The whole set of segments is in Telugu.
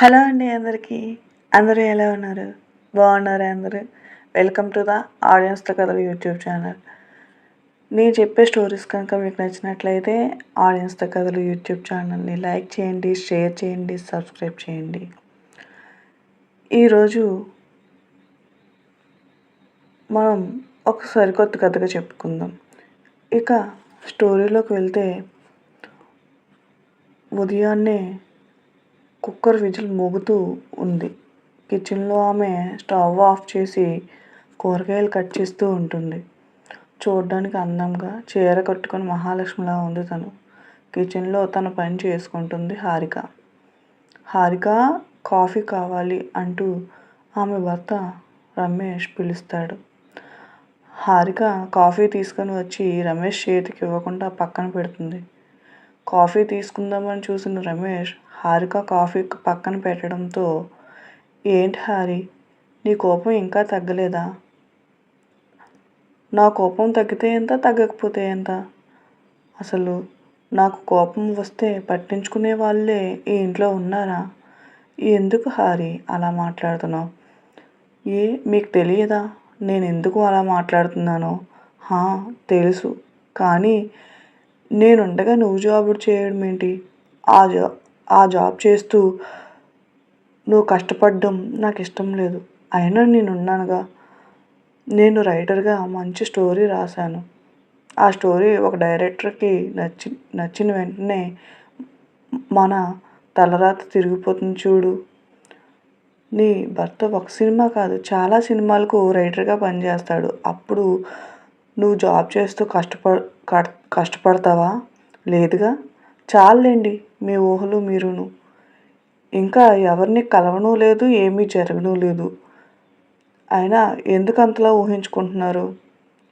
హలో అండి అందరికీ. అందరూ ఎలా ఉన్నారు? బాగున్నారా అందరూ? వెల్కమ్ టు ద ఆడియన్స్‌తో కథలు యూట్యూబ్ ఛానల్. నేను చెప్పే స్టోరీస్ కనుక మీకు నచ్చినట్లయితే ఆడియన్స్‌తో కథలు యూట్యూబ్ ఛానల్ని లైక్ చేయండి, షేర్ చేయండి, సబ్స్క్రైబ్ చేయండి. ఈరోజు మనం ఒక సరికొత్త కథగా చెప్పుకుందాం. ఇక స్టోరీలోకి వెళ్తే ఉదయాన్నే కుక్కర్ విజిల్ మోగుతూ ఉంది. కిచెన్లో ఆమె స్టవ్ ఆఫ్ చేసి కూరగాయలు కట్ చేస్తూ ఉంటుంది. చూడ్డానికి అందంగా చీర కట్టుకొని మహాలక్ష్మిలా ఉంది తను. కిచెన్లో తన పని చేసుకుంటుంది హారిక. హారిక కాఫీ కావాలి అంటూ ఆమె భర్త రమేష్ పిలుస్తాడు. హారిక కాఫీ తీసుకొని వచ్చి రమేష్ చేతికి ఇవ్వకుండా పక్కన పెడుతుంది. కాఫీ తీసుకుందామని చూసిన రమేష్ హారిక కాఫీ పక్కన పెట్టడంతో, ఏంటి హారి, నీ కోపం ఇంకా తగ్గలేదా? నా కోపం తగ్గితే ఎంత, తగ్గకపోతే ఎంత? అసలు నాకు కోపం వస్తే పట్టించుకునే వాళ్ళే ఈ ఇంట్లో ఉన్నారా? ఎందుకు హారి అలా మాట్లాడుతున్నావు? మీకు తెలియదా నేను ఎందుకు అలా మాట్లాడుతున్నానో? తెలుసు, కానీ నేనుండగా నువ్వు జాబ్ చేయడం ఏంటి? ఆ జాబ్ చేస్తూ నువ్వు కష్టపడడం నాకు ఇష్టం లేదు. అయినా నేనున్నానుగా. నేను రైటర్గా మంచి స్టోరీ రాశాను. ఆ స్టోరీ ఒక డైరెక్టర్కి నచ్చిన వెంటనే మన తలరాత తిరిగిపోతుంది చూడు. నీ భర్త ఒక సినిమా కాదు, చాలా సినిమాలకు రైటర్గా పనిచేస్తాడు. అప్పుడు నువ్వు జాబ్ చేస్తూ కష్టపడతావా? లేదుగా. చాలండి మీ ఊహలు మీరును. ఇంకా ఎవరిని కలవనూ లేదు, ఏమీ జరగనూ లేదు. అయినా ఎందుకు అంతలా ఊహించుకుంటున్నారు?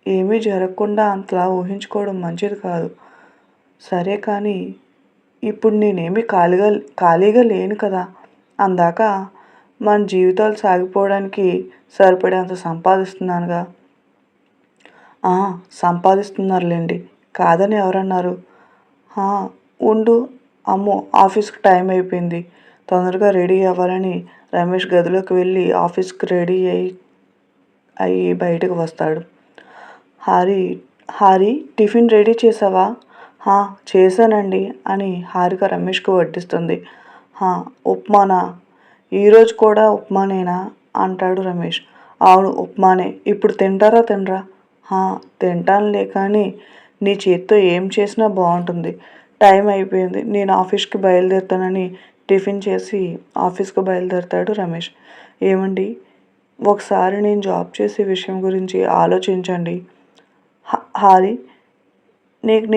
ఏమీ జరగకుండా అంతలా ఊహించుకోవడం మంచిది కాదు. సరే, కానీ ఇప్పుడు నేనేమీ ఖాళీగా లేను కదా. అందాక మన జీవితాలు సాగిపోవడానికి సరిపడేంత సంపాదిస్తున్నానుగా. సంపాదిస్తున్నారులేండి, కాదని ఎవరన్నారు? ఉండు, అమ్మో ఆఫీస్కి టైం అయిపోయింది, తొందరగా రెడీ అవ్వాలని రమేష్ గదిలోకి వెళ్ళి ఆఫీస్కి రెడీ అయ్యి బయటకు వస్తాడు. హారి టిఫిన్ రెడీ చేసావా? చేశానండి అని హారిక రమేష్కు వడ్డిస్తుంది. ఉప్మానా? ఈరోజు కూడా ఉప్మానేనా అంటాడు రమేష్. అవును, ఉప్మానే. ఇప్పుడు తింటారా తినరా? తింటానులే, కానీ నీ చేత్తో ఏం చేసినా బాగుంటుంది. టైం అయిపోయింది, నేను ఆఫీస్కి బయలుదేరుతానని టిఫిన్ చేసి ఆఫీస్కి బయలుదేరుతాడు రమేష్. ఏమండి, ఒకసారి నేను జాబ్ చేసే విషయం గురించి ఆలోచించండి. హారి, నీకు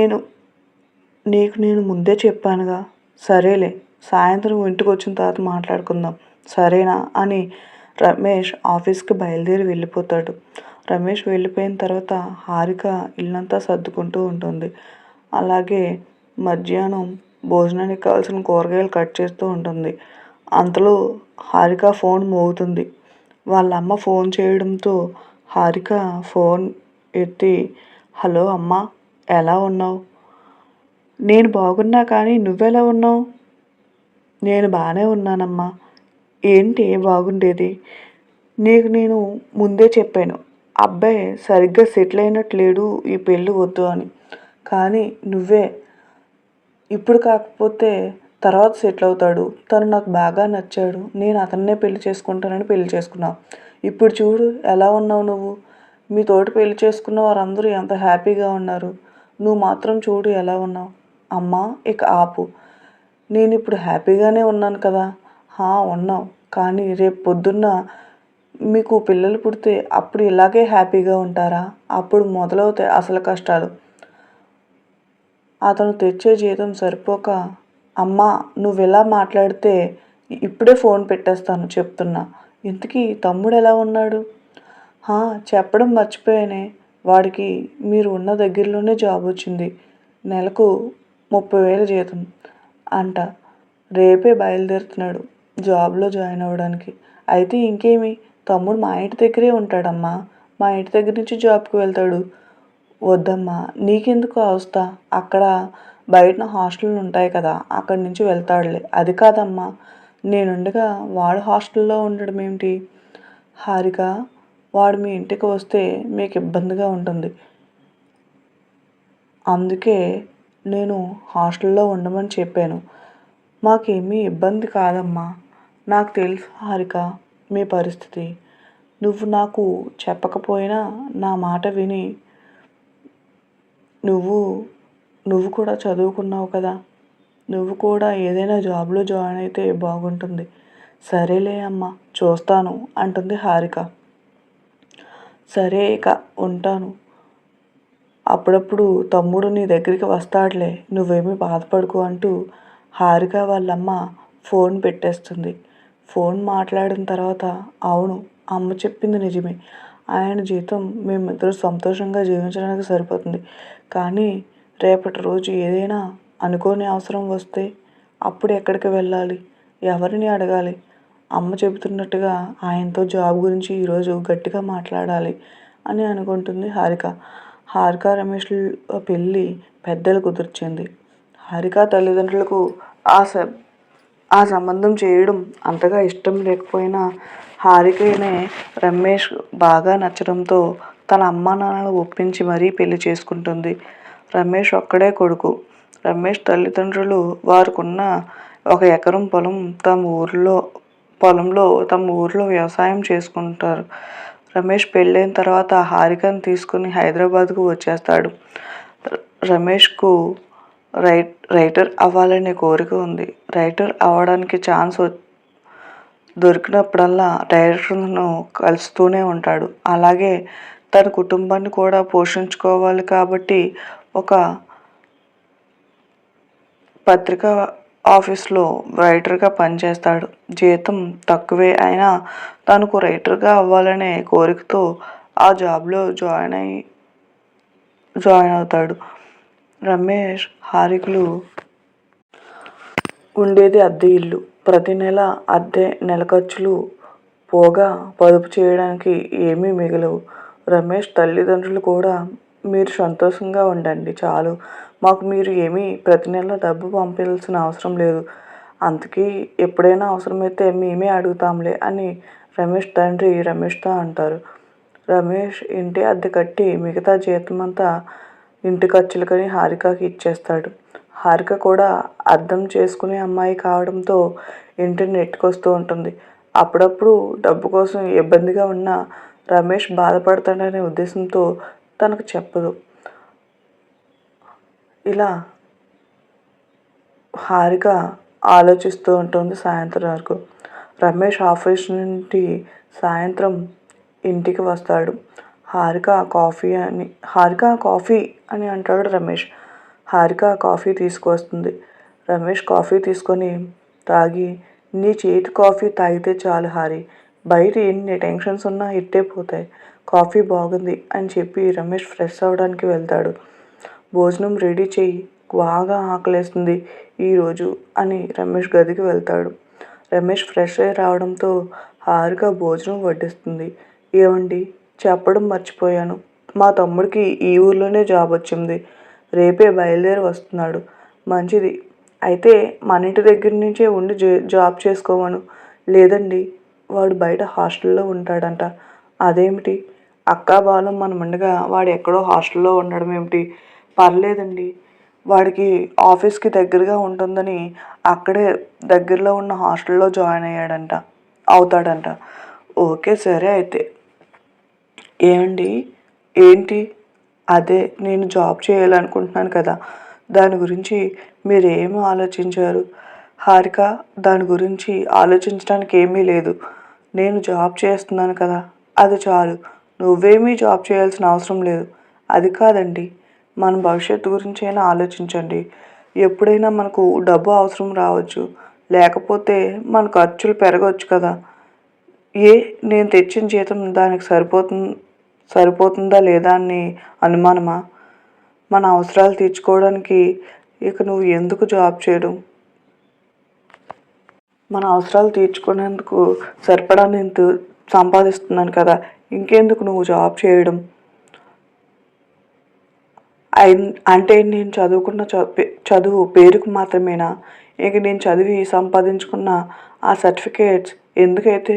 నేను ముందే చెప్పానుగా. సరేలే, సాయంత్రం ఇంటికి వచ్చిన తర్వాత మాట్లాడుకుందాం, సరేనా అని రమేష్ ఆఫీస్కి బయలుదేరి వెళ్ళిపోతాడు. రమేష్ వెళ్ళిపోయిన తర్వాత హారిక ఇల్లంతా సర్దుకుంటూ ఉంటుంది. అలాగే మధ్యాహ్నం భోజనానికి కావాల్సిన కూరగాయలు కట్ చేస్తూ ఉంటుంది. అంతలో హారిక ఫోన్ మోగుతుంది. వాళ్ళ అమ్మ ఫోన్ చేయడంతో హారిక ఫోన్ ఎత్తి, హలో అమ్మ, ఎలా ఉన్నావు? నేను బాగున్నా, కానీ నువ్వెలా ఉన్నావు? నేను బాగానే ఉన్నానమ్మా. ఏంటి బాగుండేది? నేను ముందే చెప్పాను, అబ్బాయి సరిగ్గా సెటిల్ అయినట్టు లేడు, ఈ పెళ్ళి వద్దు అని. కానీ నువ్వే ఇప్పుడు కాకపోతే తర్వాత సెటిల్ అవుతాడు, తను నాకు బాగా నచ్చాడు, నేను అతన్నే పెళ్లి చేసుకుంటానని పెళ్లి చేసుకున్నావు. ఇప్పుడు చూడు ఎలా ఉన్నావు నువ్వు. మీ తోటి పెళ్లి చేసుకున్న వారందరూ ఎంత హ్యాపీగా ఉన్నారు, నువ్వు మాత్రం చూడు ఎలా ఉన్నావు. అమ్మా, ఇక ఆపు. నేను ఇప్పుడు హ్యాపీగానే ఉన్నాను కదా. ఉన్నావు, కానీ రేపు పొద్దున్న మీకు పిల్లలు పుడితే అప్పుడు ఇలాగే హ్యాపీగా ఉంటారా? అప్పుడు మొదలవుతాయి అసలు కష్టాలు. అతను తెచ్చే జీతం సరిపోక, అమ్మా నువ్వు ఇలా మాట్లాడితే ఇప్పుడే ఫోన్ పెట్టేస్తాను చెప్తున్నా. ఇంతకీ తమ్ముడు ఎలా ఉన్నాడు? చెప్పడం మర్చిపోయానే, వాడికి మీరు ఉన్న దగ్గరలోనే జాబ్ వచ్చింది. నెలకు 30,000 జీతం అంట. రేపే బయలుదేరుతున్నాడు జాబ్లో జాయిన్ అవ్వడానికి. అయితే ఇంకేమి, తమ్ముడు మా ఇంటి దగ్గరే ఉంటాడమ్మా, మా ఇంటి దగ్గర నుంచి జాబ్కి వెళ్తాడు. వద్దమ్మా, నీకెందుకు అవస్థ? అక్కడ బయటన హాస్టళ్ళు ఉంటాయి కదా, అక్కడి నుంచి వెళ్తాడులే. అది కాదమ్మా, నేనుండగా వాడు హాస్టల్లో ఉండడం ఏమిటి? హారిక, వాడు మీ ఇంటికి వస్తే మీకు ఇబ్బందిగా ఉంటుంది. అందుకే నేను హాస్టల్లో ఉండమని చెప్పాను. మాకేమీ ఇబ్బంది కాదమ్మా. నాకు తెలుసు హారిక మీ పరిస్థితి. నువ్వు నాకు చెప్పకపోయినా నా మాట విని నువ్వు నువ్వు కూడా చదువుకున్నావు కదా, నువ్వు కూడా ఏదైనా జాబ్లో జాయిన్ అయితే బాగుంటుంది. సరేలే అమ్మా, చూస్తాను అంటుంది హారిక. సరే ఇక ఉంటాను. అప్పుడప్పుడు తమ్ముడు నీ దగ్గరికి వస్తాడులే, నువ్వేమీ బాధపడకు అంటూ హారిక వాళ్ళమ్మ ఫోన్ పెట్టేస్తుంది. ఫోన్ మాట్లాడిన తర్వాత, అవును అమ్మ చెప్పింది నిజమే. ఆయన జీతం మేమిద్దరూ సంతోషంగా జీవించడానికి సరిపోతుంది. కానీ రేపటి రోజు ఏదైనా అనుకోని అవసరం వస్తే అప్పుడు ఎక్కడికి వెళ్ళాలి, ఎవరిని అడగాలి? అమ్మ చెబుతున్నట్టుగా ఆయనతో జాబ్ గురించి ఈరోజు గట్టిగా మాట్లాడాలి అని అనుకుంటుంది హారిక. హారిక రమేష్ల పెళ్ళి పెద్దలు కుదిర్చింది. హారిక తల్లిదండ్రులకు ఆ సంబంధం చేయడం అంతగా ఇష్టం లేకపోయినా హారికనే రమేష్ బాగా నచ్చడంతో తన అమ్మా నాన్నలు ఒప్పించి మరీ పెళ్లి చేసుకుంటుంది. రమేష్ ఒక్కడే కొడుకు. రమేష్ తల్లిదండ్రులు వారికున్న 1 ఎకరం పొలంలో తమ ఊరిలో వ్యవసాయం చేసుకుంటారు. రమేష్ పెళ్ళైన తర్వాత హారికను తీసుకుని హైదరాబాద్కు వచ్చేస్తాడు. రమేష్కు రైటర్ అవ్వాలనే కోరిక ఉంది. రైటర్ అవ్వడానికి ఛాన్స్ దొరికినప్పుడల్లా డైరెక్టర్ను కలుస్తూనే ఉంటాడు. అలాగే తన కుటుంబాన్ని కూడా పోషించుకోవాలి కాబట్టి ఒక పత్రికా ఆఫీస్లో రైటర్గా పనిచేస్తాడు. జీతం తక్కువే అయినా తనకు రైటర్గా అవ్వాలనే కోరికతో ఆ జాబ్లో జాయిన్ అవుతాడు. రమేష్, హారికలు ఉండేది అద్దె ఇల్లు. ప్రతి నెల అద్దె, నెల ఖర్చులు పోగా పొదుపు చేయడానికి ఏమీ మిగలవు. రమేష్ తల్లిదండ్రులు కూడా, మీరు సంతోషంగా ఉండండి చాలు, మాకు మీరు ఏమీ ప్రతి నెల డబ్బు పంపాల్సిన అవసరం లేదు. అంతకీ ఎప్పుడైనా అవసరమైతే మేమే అడుగుతాంలే అని రమేష్ తండ్రి రమేష్తో అంటారు. రమేష్ ఇంటి అద్దె కట్టి మిగతా జీతమంతా ఇంటి ఖర్చులకని హారికకి ఇచ్చేస్తాడు. హారిక కూడా అర్థం చేసుకునే అమ్మాయి కావడంతో ఇంటిని నెట్టుకొస్తూ ఉంటుంది. అప్పుడప్పుడు డబ్బు కోసం ఇబ్బందిగా ఉన్న రమేష్ బాధపడతాడనే ఉద్దేశంతో తనకు చెప్పదు. ఇలా హారిక ఆలోచిస్తూ ఉంటుంది సాయంత్రం వరకు. రమేష్ ఆఫీస్ నుండి సాయంత్రం ఇంటికి వస్తాడు. హారిక కాఫీ అని అంటాడు రమేష్. హారిక కాఫీ తీసుకువస్తుంది. రమేష్ కాఫీ తీసుకొని తాగి, నీ చేతి కాఫీ తాగితే చాలు హారి, బయట ఎన్ని టెన్షన్స్ ఉన్నా ఇట్టే పోతాయి, కాఫీ బాగుంది అని చెప్పి రమేష్ ఫ్రెష్ అవ్వడానికి వెళ్తాడు. భోజనం రెడీ చెయ్యి, బాగా ఆకలేస్తుంది ఈరోజు అని రమేష్ గదికి వెళ్తాడు. రమేష్ ఫ్రెష్ అయి రావడంతో హారిక భోజనం వడ్డిస్తుంది. ఏమండి, చెప్పడం మర్చిపోయాను, మా తమ్ముడికి ఈ ఊర్లోనే జాబ్ వచ్చింది, రేపే బయలుదేరి వస్తున్నాడు. మంచిది, అయితే మన ఇంటి దగ్గర నుంచే ఉండి జాబ్ చేసుకోమను. లేదండి, వాడు బయట హాస్టల్లో ఉంటాడంట. అదేమిటి అక్కా బాలం, మనం ఉండగా వాడు ఎక్కడో హాస్టల్లో ఉండడం ఏమిటి? పర్లేదండి, వాడికి ఆఫీస్కి దగ్గరగా ఉంటుందని అక్కడే దగ్గరలో ఉన్న హాస్టల్లో జాయిన్ అవుతాడంట. ఓకే సరే అయితే. ఏమండి, ఏంటి? అదే నేను జాబ్ చేయాలనుకుంటున్నాను కదా, దాని గురించి మీరేం ఆలోచించారు? హారిక, దాని గురించి ఆలోచించడానికి ఏమీ లేదు. నేను జాబ్ చేస్తున్నాను కదా, అది చాలు. నువ్వేమీ జాబ్ చేయాల్సిన అవసరం లేదు. అది కాదండి, మన భవిష్యత్తు గురించి అయినా ఆలోచించండి. ఎప్పుడైనా మనకు డబ్బు అవసరం రావచ్చు, లేకపోతే మన ఖర్చులు పెరగవచ్చు కదా. నేను తెచ్చిన జీతం దానికి సరిపోతుందా లేదా అని అనుమానమా? మన అవసరాలు తీర్చుకోవడానికి ఇక నువ్వు ఎందుకు జాబ్ చేయడం? మన అవసరాలు తీర్చుకునేందుకు సరిపడా నేను సంపాదిస్తున్నాను కదా, ఇంకెందుకు నువ్వు జాబ్ చేయడం? అంటే నేను చదువుకున్న చదువు పేరుకు మాత్రమేనా? ఇక నేను చదివి సంపాదించుకున్న ఆ సర్టిఫికేట్స్ ఎందుకైతే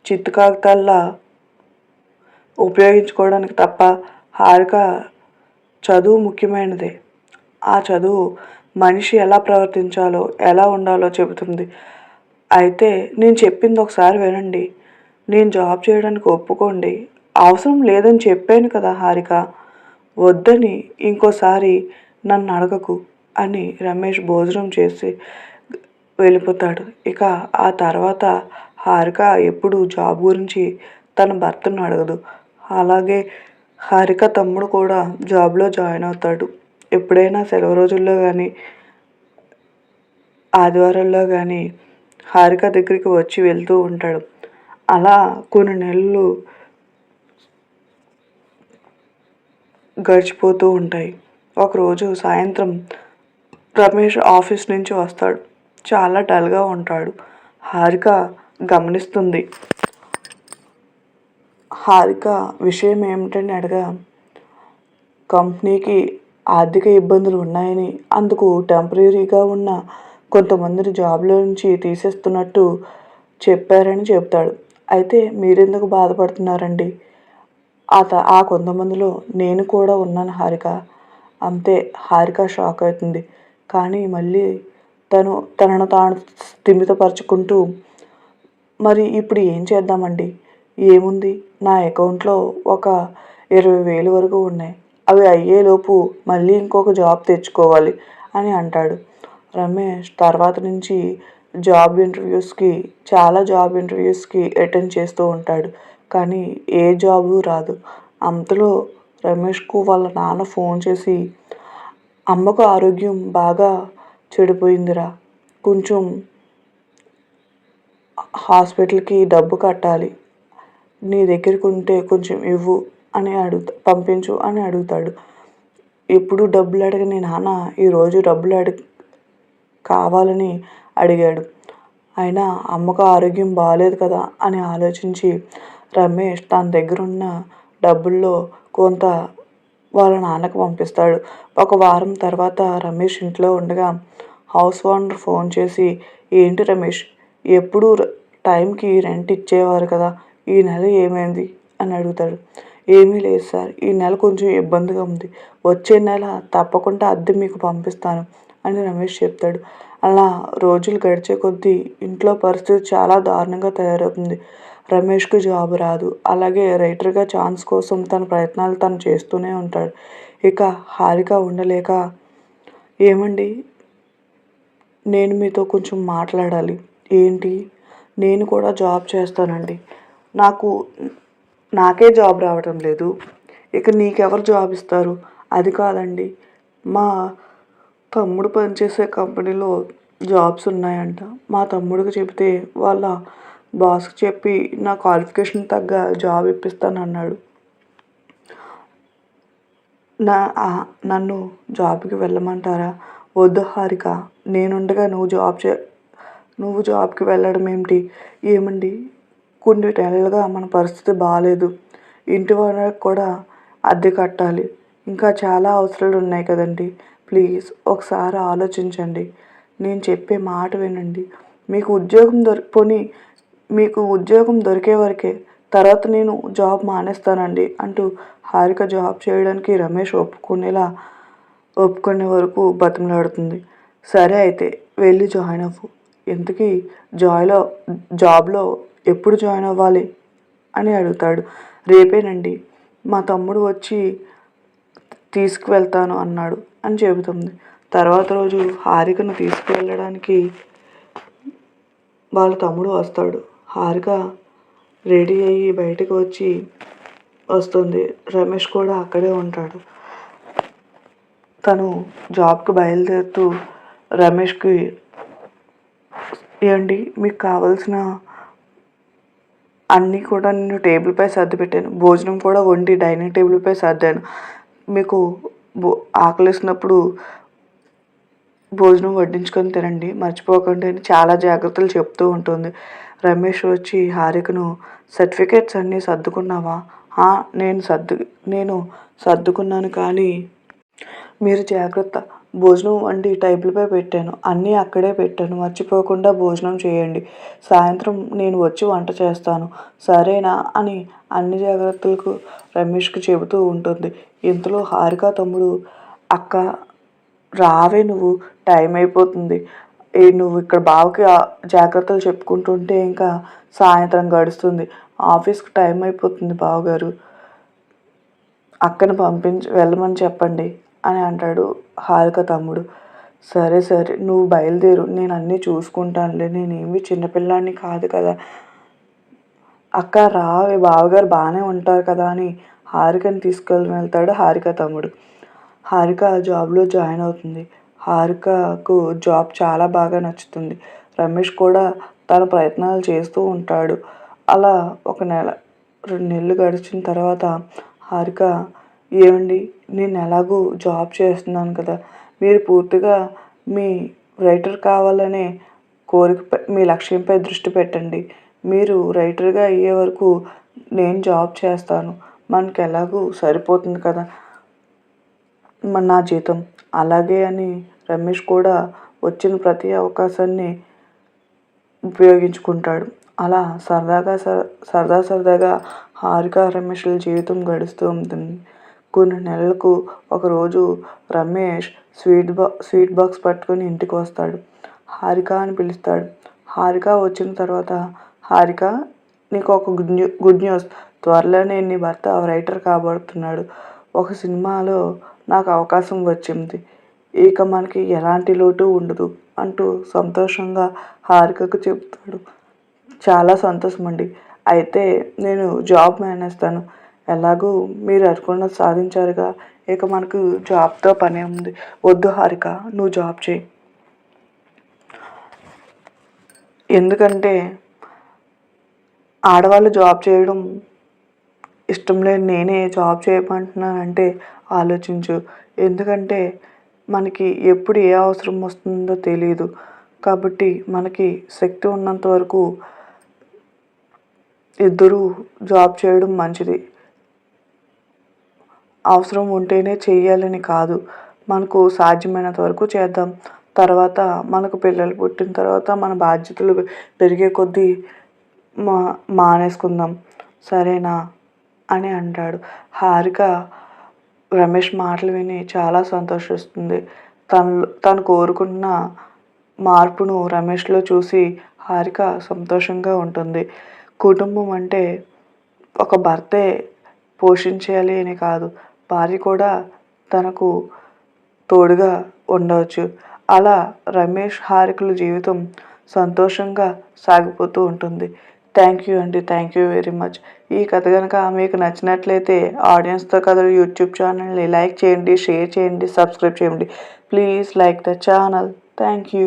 చిత్తు కాగితాల్లా ఉపయోగించుకోవడానికి తప్ప. హారిక చదువు ముఖ్యమైనదే. ఆ చదువు మనిషి ఎలా ప్రవర్తించాలో ఎలా ఉండాలో చెబుతుంది. అయితే నేను చెప్పింది ఒకసారి వినండి. నేను జాబ్ చేయడానికి ఒప్పుకోండి. అవసరం లేదని చెప్పాను కదా హారిక, వద్దని ఇంకోసారి నన్ను అడగకు అని రమేష్ భోజనం చేసి వెళ్ళిపోతాడు. ఇక ఆ తర్వాత హారిక ఎప్పుడు జాబ్ గురించి తన భర్తను అడగదు. అలాగే హారిక తమ్ముడు కూడా జాబ్లో జాయిన్ అవుతాడు. ఎప్పుడైనా సెలవు రోజుల్లో కానీ ఆదివారాల్లో కానీ హారిక దగ్గరికి వచ్చి వెళ్తూ ఉంటాడు. అలా కొన్ని నెలలు గడిచిపోతూ ఉంటాయి. ఒకరోజు సాయంత్రం రమేష్ ఆఫీస్ నుంచి వస్తాడు. చాలా డల్గా ఉంటాడు. హారిక గమనిస్తుంది. హారిక విషయం ఏమిటని అడగా, కంపెనీకి ఆర్థిక ఇబ్బందులు ఉన్నాయని అందుకు టెంపరీగా ఉన్న కొంతమందిని జాబ్లో నుంచి తీసేస్తున్నట్టు చెప్పారని చెప్తాడు. అయితే మీరెందుకు బాధపడుతున్నారండి? ఆ కొంతమందిలో నేను కూడా ఉన్నాను హారిక. అంతే. హారిక షాక్ అవుతుంది. కానీ మళ్ళీ తనను తాను స్థిమితపరుచుకుంటూ, మరి ఇప్పుడు ఏం చేద్దామండి? ఏముంది, నా అకౌంట్లో ఒక 20,000 వరకు ఉన్నాయి. అవి అయ్యేలోపు మళ్ళీ ఇంకొక జాబ్ తెచ్చుకోవాలి అని అంటాడు. రమేష్ తర్వాత నుంచి చాలా జాబ్ ఇంటర్వ్యూస్కి అటెండ్ చేస్తూ ఉంటాడు. కానీ ఏ జాబు రాదు. అంతలో రమేష్కు వాళ్ళ నాన్న ఫోన్ చేసి, అమ్మకు ఆరోగ్యం బాగా చెడిపోయిందిరా, కొంచెం హాస్పిటల్కి డబ్బు కట్టాలి, నీ దగ్గరికి ఉంటే కొంచెం ఇవ్వు అని పంపించు అని అడుగుతాడు. ఎప్పుడు డబ్బులు అడగని నాన్న ఈరోజు డబ్బులు కావాలని అడిగాడు. అయినా అమ్మకు ఆరోగ్యం బాగాలేదు కదా అని ఆలోచించి రమేష్ తన దగ్గర ఉన్న డబ్బుల్లో కొంత వాళ్ళ నాన్నకు పంపిస్తాడు. ఒక వారం తర్వాత రమేష్ ఇంట్లో ఉండగా హౌస్ ఓనర్ ఫోన్ చేసి, ఏంటి రమేష్, ఎప్పుడు టైంకి రెంట్ ఇచ్చేవారు కదా, ఈ నెల ఏమైంది అని అడుగుతాడు. ఏమీ లేదు సార్, ఈ నెల కొంచెం ఇబ్బందిగా ఉంది, వచ్చే నెల తప్పకుండా అద్దె మీకు పంపిస్తాను అని రమేష్ చెప్తాడు. అలా రోజులు గడిచే కొద్దీ ఇంట్లో పరిస్థితి చాలా దారుణంగా తయారవుతుంది. రమేష్కు జాబ్ రాదు. అలాగే రైటర్గా ఛాన్స్ కోసం తన ప్రయత్నాలు తను చేస్తూనే ఉంటాడు. ఇక హారిక ఉండలేక, ఏమండి, నేను మీతో కొంచెం మాట్లాడాలి. ఏంటి? నేను కూడా జాబ్ చేస్తానండి. నాకే జాబ్ రావటం లేదు, ఇక నీకెవరు జాబ్ ఇస్తారు? అది కాదండి, మా తమ్ముడు పనిచేసే కంపెనీలో జాబ్స్ ఉన్నాయంట. మా తమ్ముడికి చెబితే వాళ్ళ బాస్కి చెప్పి నా క్వాలిఫికేషన్ తగ్గ జాబ్ ఇప్పిస్తానన్నాడు. నన్ను జాబ్కి వెళ్ళమంటారా? వద్దు హారిక, నేనుండగా నువ్వు జాబ్కి వెళ్ళడం ఏమిటి? ఏమండి, కొన్ని నెలలుగా మన పరిస్థితి బాగాలేదు. ఇంటి వాళ్ళకి కూడా అద్దె కట్టాలి, ఇంకా చాలా అవసరాలు ఉన్నాయి కదండి. ప్లీజ్ ఒకసారి ఆలోచించండి. నేను చెప్పే మాట వినండి. మీకు ఉద్యోగం దొరికే వరకే, తర్వాత నేను జాబ్ మానేస్తానండి అంటూ హారిక జాబ్ చేయడానికి రమేష్ ఒప్పుకునే వరకు బతిమలాడుతుంది. సరే అయితే వెళ్ళి జాయిన్ అవ్వు. ఇంతకీ జాబ్లో ఎప్పుడు జాయిన్ అవ్వాలి అని అడుగుతాడు. రేపేనండి, మా తమ్ముడు వచ్చి తీసుకువెళ్తాను అన్నాడు అని చెబుతుంది. తర్వాత రోజు హారికను తీసుకువెళ్ళడానికి వాళ్ళ తమ్ముడు వస్తాడు. హారిక రెడీ అయ్యి బయటకు వస్తుంది. రమేష్ కూడా అక్కడే ఉంటాడు. తను జాబ్కి బయలుదేరుతూ రమేష్కి, ఏమండి, మీకు కావాల్సిన అన్నీ కూడా నేను టేబుల్పై సర్ది పెట్టాను, భోజనం కూడా వండి డైనింగ్ టేబుల్పై సర్దాను, మీకు ఆకలిసినప్పుడు భోజనం వడ్డించుకొని తినండి, మర్చిపోకండి అని చాలా జాగ్రత్తలు చెప్తూ ఉంటుంది. రమేష్ వచ్చి హారికను, సర్టిఫికేట్స్ అన్నీ సర్దుకున్నావా? నేను సర్దుకున్నాను, కానీ మీరు జాగ్రత్త. భోజనం వండి టేబుల్‌పై పెట్టాను. అన్నీ అక్కడే పెట్టాను. మర్చిపోకుండా భోజనం చేయండి. సాయంత్రం నేను వచ్చి వంట చేస్తాను. సరేనా అని అన్ని జాగ్రత్తలకు రమేష్‌కి చెబుతూ ఉంటుంది. ఇంతలో హారిక తమ్ముడు, అక్క రావే నువ్వు, టైం అయిపోతుంది. నువ్వు ఇక్కడ బావకి జాగ్రత్తలు చెప్పుకుంటుంటే ఇంకా సాయంత్రం గడుస్తుంది. ఆఫీస్‌కి టైం అయిపోతుంది బావగారు. అక్కని వెళ్ళమని చెప్పండి అని అంటాడు హారిక తమ్ముడు. సరే సరే నువ్వు బయలుదేరు, నేను అన్నీ చూసుకుంటానులే, నేనేమి చిన్నపిల్లాడిని కాదు కదా. అక్క రావే, బావగారు బాగానే ఉంటారు కదా అని హారికని తీసుకెళ్ళి వెళ్తాడు హారిక తమ్ముడు. హారిక జాబ్లో జాయిన్ అవుతుంది. హారికకు జాబ్ చాలా బాగా నచ్చుతుంది. రమేష్ కూడా తన ప్రయత్నాలు చేస్తూ ఉంటాడు. అలా 1 నెల 2 నెలలు గడిచిన తర్వాత హారిక, ఏమండి నేను ఎలాగూ జాబ్ చేస్తున్నాను కదా, మీరు పూర్తిగా మీ రైటర్ కావాలనే కోరికపై, మీ లక్ష్యంపై దృష్టి పెట్టండి. మీరు రైటర్గా అయ్యే వరకు నేను జాబ్ చేస్తాను. మనకు ఎలాగూ సరిపోతుంది కదా నా జీతం. అలాగే అని రమేష్ కూడా వచ్చిన ప్రతి అవకాశాన్ని ఉపయోగించుకుంటాడు. అలా సరదాగా హారిక రమేష్ల జీవితం గడుస్తూ ఉంటుంది. కొన్ని నెలలకు ఒకరోజు రమేష్ స్వీట్ బాక్స్ పట్టుకొని ఇంటికి వస్తాడు. హారిక అని పిలుస్తాడు. హారిక వచ్చిన తర్వాత, హారిక నీకు ఒక గుడ్ న్యూస్, త్వరలోనే నీ భర్త రైటర్ కాబోతున్నాడు. ఒక సినిమాలో నాకు అవకాశం వచ్చింది. ఇక మనకి ఎలాంటి లోటు ఉండదు అంటూ సంతోషంగా హారికకు చెప్తాడు. చాలా సంతోషం అండి. అయితే నేను జాబ్ మానేస్తాను. ఎలాగూ మీరు అనుకున్నది సాధించారుగా, ఇక మనకు జాబ్తో పనే ఉంది. వద్దు హారిక, నువ్వు జాబ్ చేయి. ఎందుకంటే ఆడవాళ్ళు జాబ్ చేయడం ఇష్టం లేని నేనే జాబ్ చేయమంటున్నానంటే ఆలోచించు. ఎందుకంటే మనకి ఎప్పుడు ఏ అవసరం వస్తుందో తెలియదు. కాబట్టి మనకి శక్తి ఉన్నంత వరకు ఇద్దరూ జాబ్ చేయడం మంచిది. అవసరం ఉంటేనే చెయ్యాలని కాదు, మనకు సాధ్యమైనంత వరకు చేద్దాం. తర్వాత మనకు పిల్లలు పుట్టిన తర్వాత మన బాధ్యతలు పెరిగే కొద్దీ మానేసుకుందాం, సరేనా అని అంటాడు. హారిక రమేష్ మాటలు విని చాలా సంతోషిస్తుంది. తను కోరుకున్న మార్పును రమేష్లో చూసి హారిక సంతోషంగా ఉంటుంది. కుటుంబం అంటే ఒక భర్తే పోషించాలి అని కాదు, భార్య కూడా తనకు తోడుగా ఉండవచ్చు. అలా రమేష్ హారికల జీవితం సంతోషంగా సాగిపోతూ ఉంటుంది. థ్యాంక్ యూ అండి, థ్యాంక్ యూ వెరీ మచ్. ఈ కథ కనుక మీకు నచ్చినట్లయితే ఆడియన్స్తో కథలు యూట్యూబ్ ఛానల్ని లైక్ చేయండి, షేర్ చేయండి, సబ్స్క్రైబ్ చేయండి. Please like the channel. Thank you.